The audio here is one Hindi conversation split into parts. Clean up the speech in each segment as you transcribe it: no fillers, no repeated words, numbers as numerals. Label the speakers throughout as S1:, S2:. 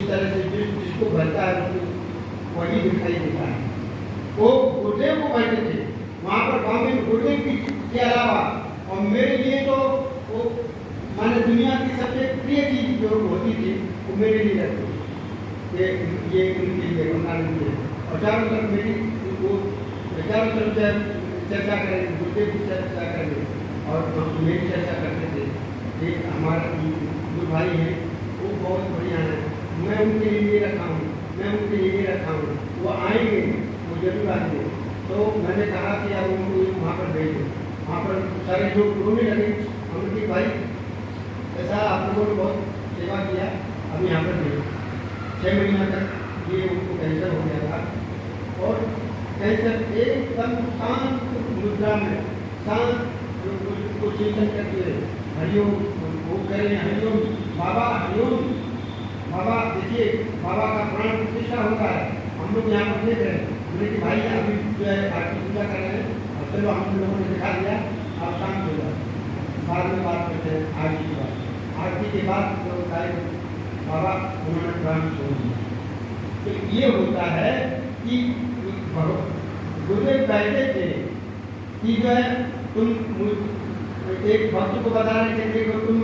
S1: तरह से जिसको भरता है उसको वही दिखाई देता है। वो गुरुदेव को भरते थे वहाँ पर गाँव में गुरुदेव के अलावा, और मेरे लिए तो वो माने दुनिया की सबसे प्रिय चीज़ जो होती थी वो मेरे लिए रहती थी, ये उनके लिए बनाने के लिए। और चारों तरफ मेरी वो चारों तरफ चर्चा करेंगे, गुरुदेव की चर्चा करेंगे और मेरी चर्चा करते थे। ये हमारा जो भाई है वो बहुत बढ़िया है, मैं उनके लिए रखा हूँ, मैं उनके लिए रखा हूँ, वो आएंगे, वो जरूर आएंगे। तो मैंने कहा कि अब उनको वहाँ पर भेजो। वहाँ पर सारे लोग रोने लगे, हमने भाई ऐसा आप लोगों ने बहुत सेवा किया, अब यहाँ पर भेजो। 6 महीना तक ये उनको कैंसर हो गया था और कैंसर एकदम शांत मुद्रा में शांत को चिंतन करके हरिओम वो कह रहे हैं, हरिओम बाबा, हरिओम बाबा। देखिए बाबा का प्राण प्रतिष्ठा होता है, हम लोग यहाँ पर देख रहे हैं। बोले कि भाई अभी जो है आरती पूजा कर रहे हैं, और चलो हम लोगों ने दिखा दिया, आप शांत हो जाओ, बाद में बात करते हैं आरती के बाद। आरती के बाद जो बाबा उन्होंने प्राण छोड़ दिया। तो ये होता है कि गुरुदेव कहते थे कि जो है तुम एक भक्त को बता रहे थे कि तुम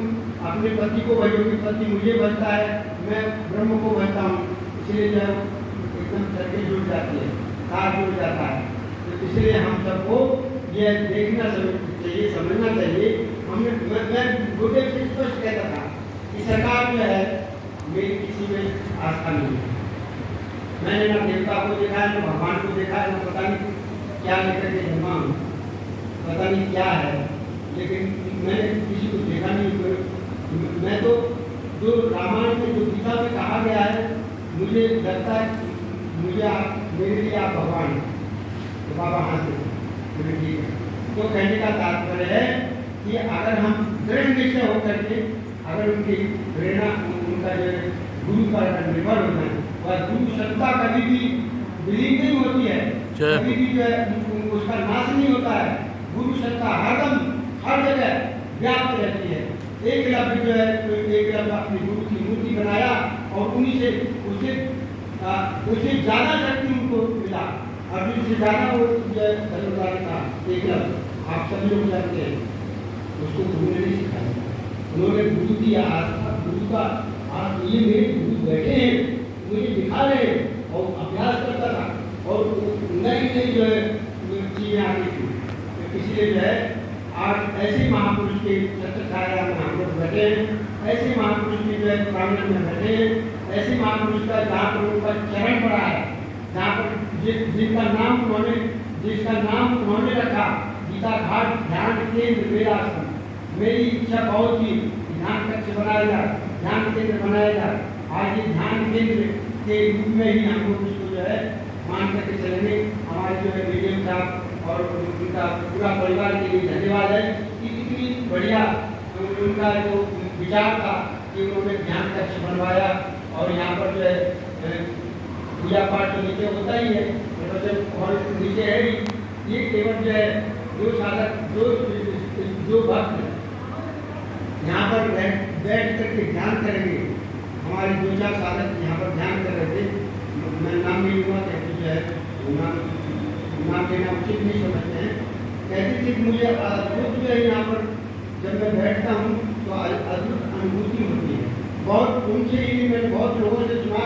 S1: अपने पति को भजोगे, पति मुझे भजता है, मैं ब्रह्म को भजता हूँ, इसलिए जो एकदम सर्किट जुड़ जाती है, तार जुड़ जाता है। तो इसलिए हम सबको ये देखना चाहिए, समझना चाहिए। मैं गुरुदेव से स्पष्ट कहता था कि सरकार जो है मेरी किसी में आस्था नहीं है। मैंने ना देवता को देखा है, ना भगवान को देखा है, ना पता नहीं क्या लेकर के जन्मा हूँ, पता नहीं क्या है, लेकिन मैंने किसी को देखा नहीं। मैं तो जो रामायण में जो गीता में कहा गया है, मुझे लगता है मुझे मेरे लिए आप भगवान हैं। तो बाबा हंसते मुझे ठीक है। तो कहने का तात्पर्य है कि अगर हम दृढ़ निश्चय होकर के अगर उनकी प्रेरणा उनका जो गुरु पर निर्भर होना है, वह गुरु सत्ता कभी भी विलीन नहीं होती है, कभी भी जो है उसका नाश नहीं होता है। गुरु सत्ता हरदम हर जगह व्याप्त रहती है। एक लफ्ज जो है एक लफ्ज अपनी गुरु की मूर्ति बनाया और उन्हीं से उससे ज़्यादा शक्ति उनको मिला, अर्जुन से ज़्यादा वो जो है धर्मदारी था। एक लफ्ज आप सभी लोग जानते हैं, उसको गुरु ने नहीं सिखाया, उन्होंने गुरु की आस्था, गुरु का आप ये मेरे गुरु बैठे हैं, मुझे दिखा रहे हैं, और अभ्यास करता था और नई नई जो है चीज़ें आती थी। तो इसलिए जो है आज ऐसे महापुरुष के छत्र छाया में हम लोग बैठे हैं, ऐसे महापुरुष के जो है प्रांगण में बैठे हैं, ऐसे महापुरुष का जहाँ पर उनका चरण पड़ा है, जहाँ पर जिसका नाम उन्होंने रखा गीता घाट ध्यान केंद्र मेरा आश्रम। मेरी इच्छा बहुत थी ध्यान कक्ष बनाया जाए, ध्यान केंद्र बनाया जाए। आज ये ध्यान केंद्र के रूप में ही हम लोग उसको जो है मान करके चलेंगे। हमारे जो है वीडियो साहब और उनका पूरा परिवार के लिए धन्यवाद है कि इतनी बढ़िया उनका जो विचार था कि उन्होंने ध्यान कक्ष बनवाया। और यहाँ पर जो है पूजा पाठ तो नीचे होता ही है, और नीचे है ही, ये केवल जो है जो साधक जो भक्त यहाँ पर बैठ करके ध्यान करेंगे। हमारे 2-4 साधक यहाँ पर ध्यान कर रहे थे, मैं नाम नहीं लूँगा, कहते जो है नाम लेना उचित नहीं समझते हैं। कहते थे कि मुझे अद्भुत जो है यहाँ पर जब मैं बैठता हूँ तो अद्भुत अनुभूति होती है। बहुत उनसे ही मैंने बहुत लोगों से सुना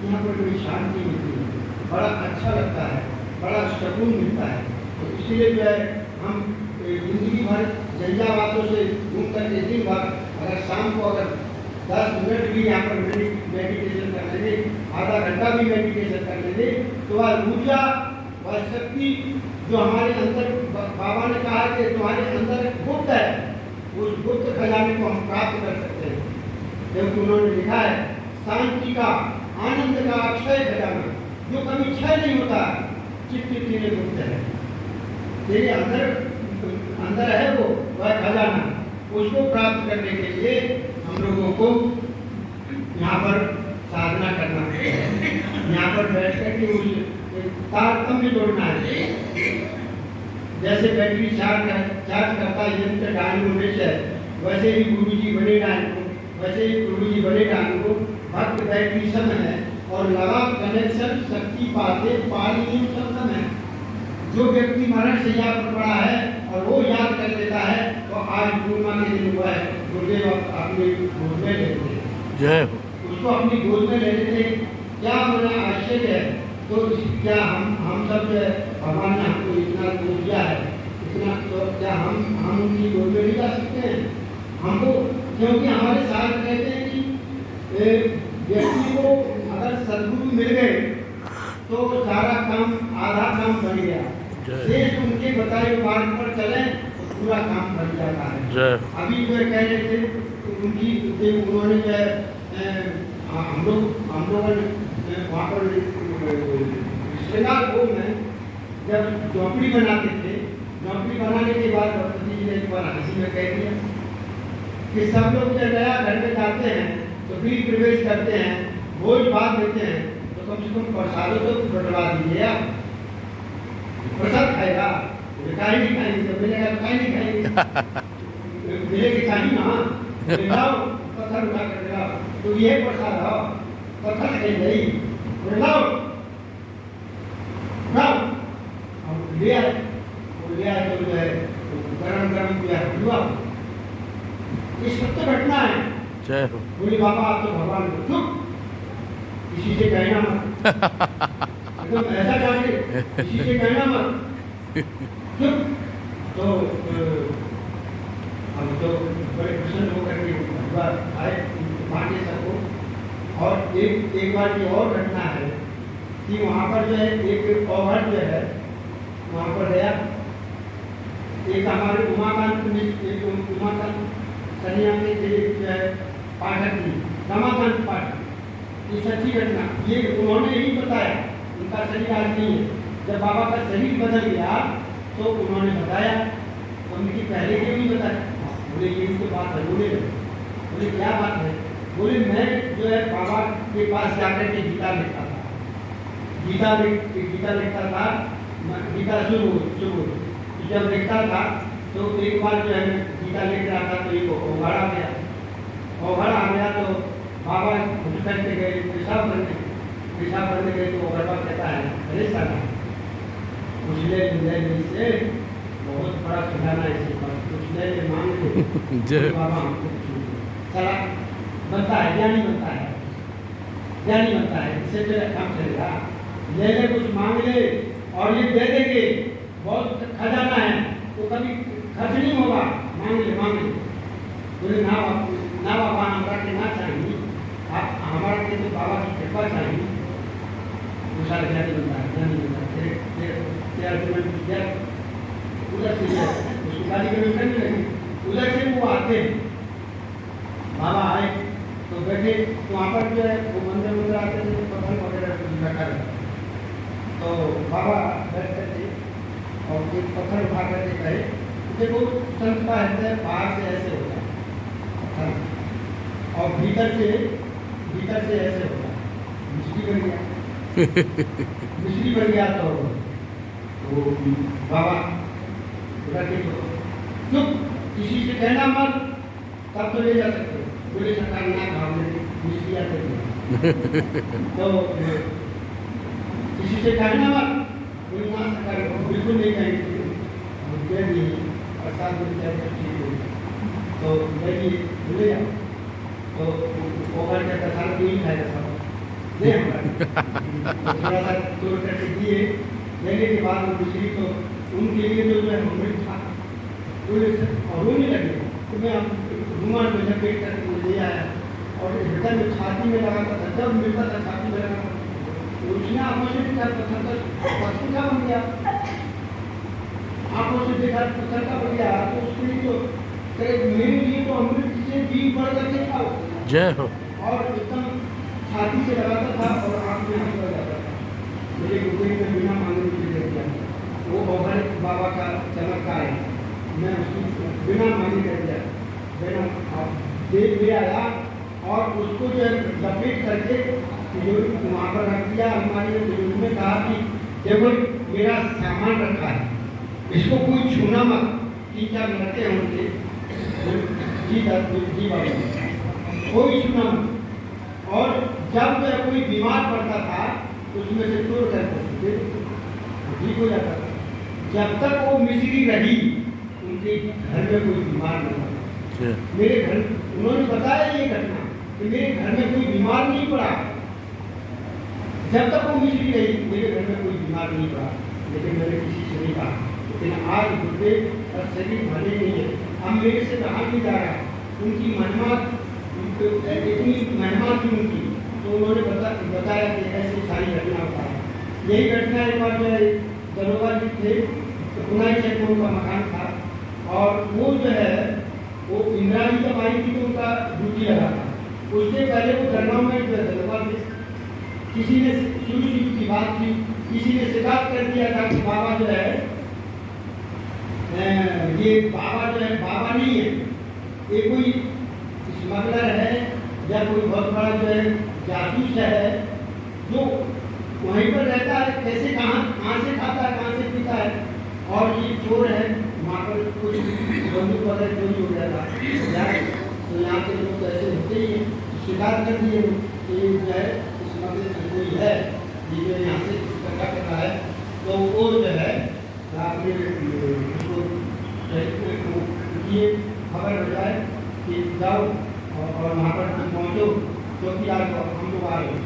S1: यहाँ पर बड़ी शांति मिलती है, बड़ा अच्छा लगता है, बड़ा सुकून मिलता है। तो इसीलिए जो है हम जिंदगी भर झंझावातों से घूम करके दिन भर अगर शाम को अगर 10 मिनट भी यहाँ पर मेडिटेशन कर लेंगे, आधा घंटा भी मेडिटेशन कर लेंगे, तो वह ऊर्जा वह शक्ति जो हमारे अंदर, बाबा ने कहा कि तुम्हारे अंदर गुप्त है, उस गुप्त खजाने को हम प्राप्त कर सकते हैं। क्योंकि उन्होंने लिखा है शांति का, आनंद का अक्षय खजाना जो कभी क्षय नहीं होता, चित्त गुप्त है। तेरे अंदर है वो वह खजाना, उसको प्राप्त करने के लिए हम लोगों को यहाँ पर साधना करना है, यहाँ पर बैठ करके उस तारतम्य जोड़ना है। जैसे बैटरी चार्ज करता यंत्र डायनेमो है, वैसे ही गुरु जी बने डायनेमो, वैसे ही गुरु जी बने डायनेमो भक्त बैटरी सम है और लगा कनेक्शन शक्ति पाते पानी सम है। जो व्यक्ति मरण शैया पर पड़ा है और वो याद कर लेता है तो आज पूर्णिमा के दिन हुआ है गुरुदेव अपनी गोद में लेते हैं।
S2: जय हो।
S1: उसको अपनी गोद में ले लेते हैं। क्या मेरा आश्चर्य है। तो क्या हम सब भगवान ने हमको इतना दो दिया है, इतना तो क्या हम उनकी गोद में नहीं जा सकते हैं हमको? क्योंकि हमारे साथ कहते हैं कि व्यक्ति को अगर सद्गुरु मिल गए तो सारा काम आधा काम बन गया। शेष उनके बताए मार्ग पर चले तो पूरा काम बन जाता है। अभी जो कह रहे थे उनकी उन्होंने जो है हम लोगों ने वहाँ पर श्रृंगारपुर में जब झोंपड़ी बनाते थे, झोंपड़ी बनाने के बाद डॉक्टर जी ने एक बार हंसी में कह दिया कि सब लोग जब नया घर में जाते हैं तो गृह प्रवेश करते हैं, भोज भात देते हैं, तो कम से कम प्रसादों तो बटवा दीजिए। आप प्रसाद खाएगा काहे नहीं खाएंगे, तो मिलेगा तो काहे नहीं खाएंगे, मिलेगी चाहिए ना, लाओ पत्थर उठा कर लाओ तो ये प्रसाद हो, पत्थर खाई नहीं लाओ लाओ। अब ले आए तो जो है गरम गरम किया हुआ। ये सत्य घटना है।
S2: जय हो। बोले
S1: बाबा आप तो भगवान को चुप, किसी से कहना मत, एकदम ऐसा जाके किसी से कहना मत चुप। तो हम तो बड़े प्रसन्न होकर के आए बांटे सबको। और एक बार की और घटना है कि वहाँ पर जो है एक औरत जो है वहाँ पर गया, एक हमारे उमाकांत सनिया के जो है पाठक थी, रमाकांत पाठक, ये सच्ची घटना, ये उन्होंने ही बताया। उनका शरीर आज नहीं है। जब बाबा का शरीर बदल गया तो उन्होंने बताया, तो उनकी पहले क्यों नहीं बताया? बोले ये उसके बात है। बोले क्या बात है? बोले मैं जो है बाबा के पास जाकर के गीता लिखता था, गीता लिखता था, गीता शुरू जब लिखता था तो एक बार जो है गीता लिख रहा था तो एक ओघाड़ा आ गया तो बाबा घुस करके गए पेशाब करने गए तो ओघाड़ा कहता है अरे साला कुछ ले से बहुत बड़ा खजाना है इसके पास, कुछ ले मांग ले बाबा हमको साला बनता है ज्ञानी बनता है, इससे तेरा काम चलेगा। ले कुछ मांग ले और ये दे देंगे, बहुत खजाना है तो कभी खर्च नहीं होगा, मांग ले। बोले ना बाबा हमारा के ना चाहिए, आप हमारा के तो बाबा की कृपा चाहिए। वो सारा ज्ञानी बनता है उधर से उसको गाली करने लगी। उधर से वो आते हैं, बाबा आए तो बैठे तो वहाँ पर जो है वो मंदिर आते थे, पत्थर वगैरह बैठा रहता तो बाबा बैठ करके और एक पत्थर उठा करके कहे देखो संत का हृदय बाहर से ऐसे होता है और भीतर से ऐसे होता है। मिश्री बन गया तो बाबा चुप, किसी से कहना मत, तब तो ले जा सकते। बोले सरकार ना भाव मिश्री आते तो किसी से कहना मत, बोले ना सरकार बिल्कुल नहीं कहेंगे, प्रसाद तो बोले जाओ तो ओवर का प्रसाद नहीं खाएगा सब दे थोड़ा सा तोड़ करके दिए। लेने के बाद दूसरी तो उनके लिए तो जो है अमृत था, और रोने लगे तो मैं रुमाल में लपेट करके ले आया और हृदय में छाती में लगाता था, जब मिलता था छाती में लगाता था। उसने आंखों से देखा पत्थर का बन गया, आंखों से देखा पत्थर का बन गया। तो उसके लिए तो मेरे लिए तो अमृत से भी बढ़ करके था।
S2: जय हो।
S1: और एकदम छाती से लगाता था और आँख में आंसू आ जाता था। मेरे गुरुदेव ने बिना मांगे मुझे दे दिया, वो ओघर बाबा का चमत्कार है। मैं उसकी बिना मांगे दे दिया, बिना दे आया और उसको जो लपेट करके वहाँ पर रख दिया अलमारी में। उसमें कहा कि देखो मेरा सामान रखा है, इसको कोई छूना मत। 3-4 लड़के होंगे जी बाबा कोई छूना मत। और जब कोई बीमार पड़ता था उसमें से तोड़ कर ठीक हो जाता था। जब तक वो मिश्री रही उनके घर में कोई बीमार नहीं पड़ा। मेरे घर उन्होंने बताया ये घटना कि मेरे घर में कोई बीमार नहीं पड़ा, जब तक वो मिश्री रही मेरे घर में कोई बीमार नहीं पड़ा। लेकिन मैंने किसी से नहीं कहा, लेकिन आज गुर्दे और शरीर भले नहीं है। अब मेरे से कहा नहीं जा रहा, उनकी महिमा इतनी महिमा थी उनकी, तो उन्होंने बताया कि ऐसी सारी घटना होता है। यही घटना एक बार जो है दरोगा जी थे, तो पुनाई चेक में उनका मकान था, और वो जो है वो इंदिरा जी जब आई थी तो उनका ड्यूटी लगा था। उसके पहले वो दरगाह में जो है दरोगा थे, किसी ने शुरू की बात थी, किसी ने शिकायत कर दिया था कि बाबा जो है ये बाबा जो है बाबा नहीं है, ये कोई स्मगलर है या कोई बहुत बड़ा जो है जासूस है जो वहीं पर रहता है, कैसे कहाँ से खाता है, कहाँ से पीता है, और ये चोर है। वहाँ पर कुछ बंदूक वगैरह चोरी हो गया था, तो यहाँ के लोग तो ऐसे होते ही हैं, शिकायत कर दिए कि जो है स्मगलर कोई है ये जो यहाँ से इकट्ठा कर रहा है। तो वो जो है आपने उसको ये खबर हो जाए कि जाओ और वहाँ पर हम पहुँचो, क्योंकि आज हम लोग आ रहे।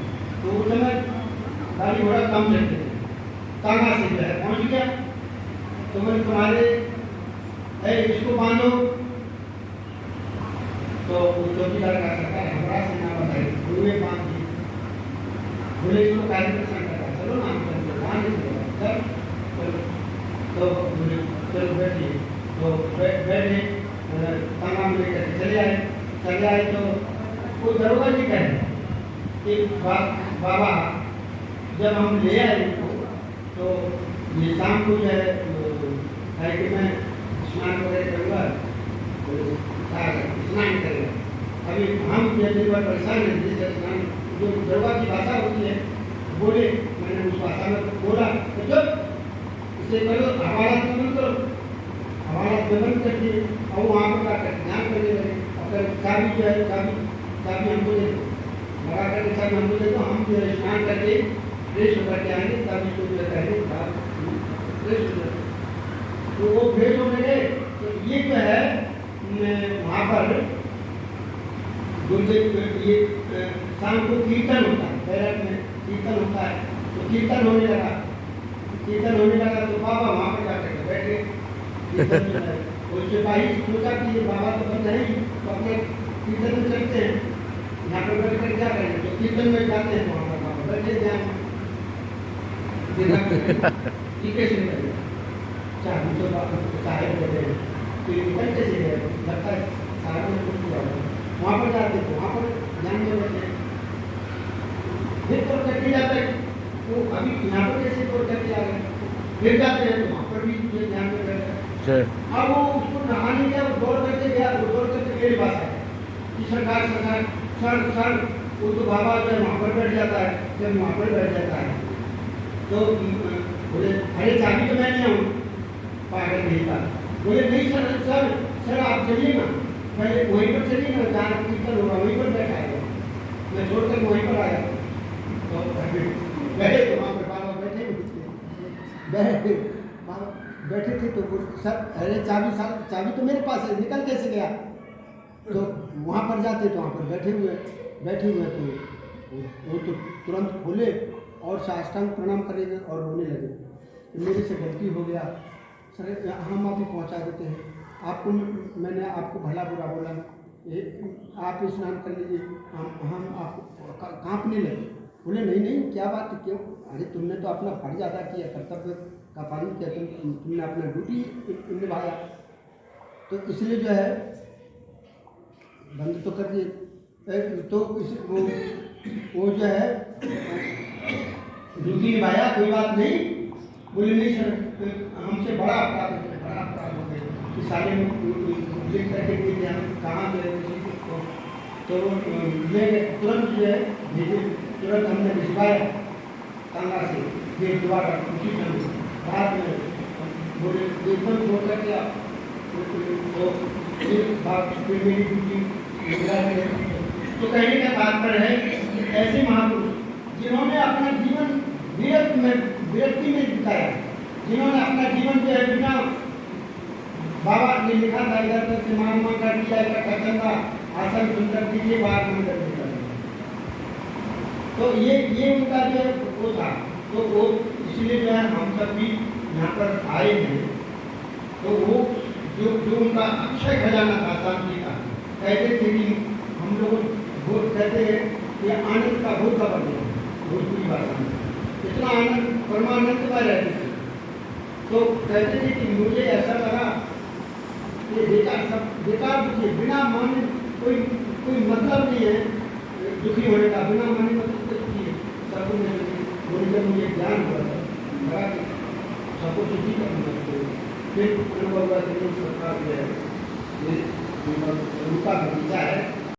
S1: तो उस समय गाड़ी घोड़ा कम चलते थे, तांगा से जो है पहुँच गया। तो मैंने तुम्हारे इसको बांधो, तो वो चौकीदार का सरकार हमारा से ना बताए गुरुए बांध दिए। बोले इसको कार्य परेशान कर रहा, चलो ना हम बांध सर, तो बोले चलो बैठिए। तो बैठे तांगा में लेकर चले आए। तो वो दरोगा जी कहे कि बाबा जब हम ले आए उनको, तो ये शाम को जो है कि मैं स्नान वगैरह करूँगा, स्नान करेगा। अभी हम दिन भर परेशान हैं, जिससे स्नान जो दरोगा की भाषा होती है बोले, मैंने उस भाषा में बोला तो जब इसे करो हवालात में करो, हवालात में बंद कर दिए। और वहाँ पर जाकर ध्यान करने लगे, अगर चाबी जो है चाबी हमको दे दो, लगा करके चाबी हमको दे दो, हम जो है स्नान करके फ्रेश होकर के आएंगे, तब इसको जो है कहेंगे फ्रेश हो जाए। तो वो फ्रेश होने गए। तो ये जो है वहाँ पर ये शाम को कीर्तन होता है, बैरक में कीर्तन होता है। तो कीर्तन होने लगा तो बाबा वहाँ पर जाकर बैठे। वो सिपाही सोचा कि ये बाबा तो बंद है, तो अपने कीर्तन में चलते हैं, यहाँ पर बैठ कर क्या करेंगे। तो कीर्तन में जाते हैं, वहाँ पर बाबा बैठे ध्यान कैसे करेंगे, चाहे तो साहेब बैठे तो निकल कैसे गए, लगता है साहब ने कुछ किया। वहाँ पर जाते थे, वहाँ पर ध्यान में बैठे, फिर तोड़ करके जाते हैं। वो अभी यहाँ पर कैसे तोड़ करके आ गए, फिर जाते हैं तो वहाँ पर भी ध्यान में बैठे। अब वो उसको नहाने गया, वो दौड़ करके गया, वो दौड़ करके मेरे पास आया कि सरकार सर वो तो बाबा जो है वहाँ पर बैठ जाता है। जब वहाँ पर बैठ जाता है तो बोले अरे चाबी तो मैं नहीं आऊँ, पागल नहीं था। बोले नहीं सर आप चलिए ना, पहले वहीं पर चलिए ना, जहाँ कीर्तन होगा वहीं पर बैठा है। मैं छोड़कर वहीं पर आया, तो गए तो वहाँ पर बाबा बैठे थे। तो सर अरे चाबी तो मेरे पास है, निकल कैसे गया। तो वहाँ पर जाते तो वहाँ पर बैठे हुए तो वो तो तुरंत खोले और साष्टांग प्रणाम करेंगे और रोने लगे कि मेरे से गलती हो गया सर, हम अभी पहुँचा देते हैं आपको, मैंने आपको भला बुरा बोला, आप स्नान कर लीजिए, हम आपको काँपने लगे। बोले नहीं क्या बात है, क्यों, अरे तुमने तो अपना फर्ज अदा किया, कर्तव्य का पालन किया, तुमने अपना ड्यूटी निभाया, तो इसलिए जो है बंद तो कर दिए। तो वो जो है ड्यूटी निभाया, कोई बात नहीं। बोले नहीं सर हमसे बड़ा अपराध हो गया, कि साले लिख करके दिए हम कहाँ गए, तो तुरंत जो है भेजे, तुरंत हमने भिजवाया तांगा से, फिर दोबारा उसी समय रात में बोले एकदम छोड़ करके आप, तो फिर बात फिर मेरी ड्यूटी। तो कहने का तात्पर्य है ऐसे महापुरुष जिन्होंने अपना जीवन विरक्ति में बिताया, जिन्होंने अपना जीवन जो है बिना, बाबा ने लिखा था इधर तक से मामा का दिया इकट्ठा चंदा आसन सुंदर दीजिए बाग मंदिर निकल। तो ये उनका जो है वो था। तो वो इसलिए जो है हम सब भी यहाँ पर आए हैं। तो वो जो उनका अक्षय खजाना था शांति का, कहते थे कि हम लोग भूत कहते हैं कि आनंद का भूत का बन गया भोजपुरी भाषा में, इतना आनंद परमानंद में रहते थे। तो कहते थे कि मुझे ऐसा लगा कि बेकार दुखी बिना मन कोई मतलब नहीं है दुखी होने का, बिना मन मतलब कुछ नहीं है। सबको जब मुझे ज्ञान हुआ था लगा कि सबको सुखी करना चाहिए। फिर अनुभव हुआ कि सरकार जो है उनका बगीचा है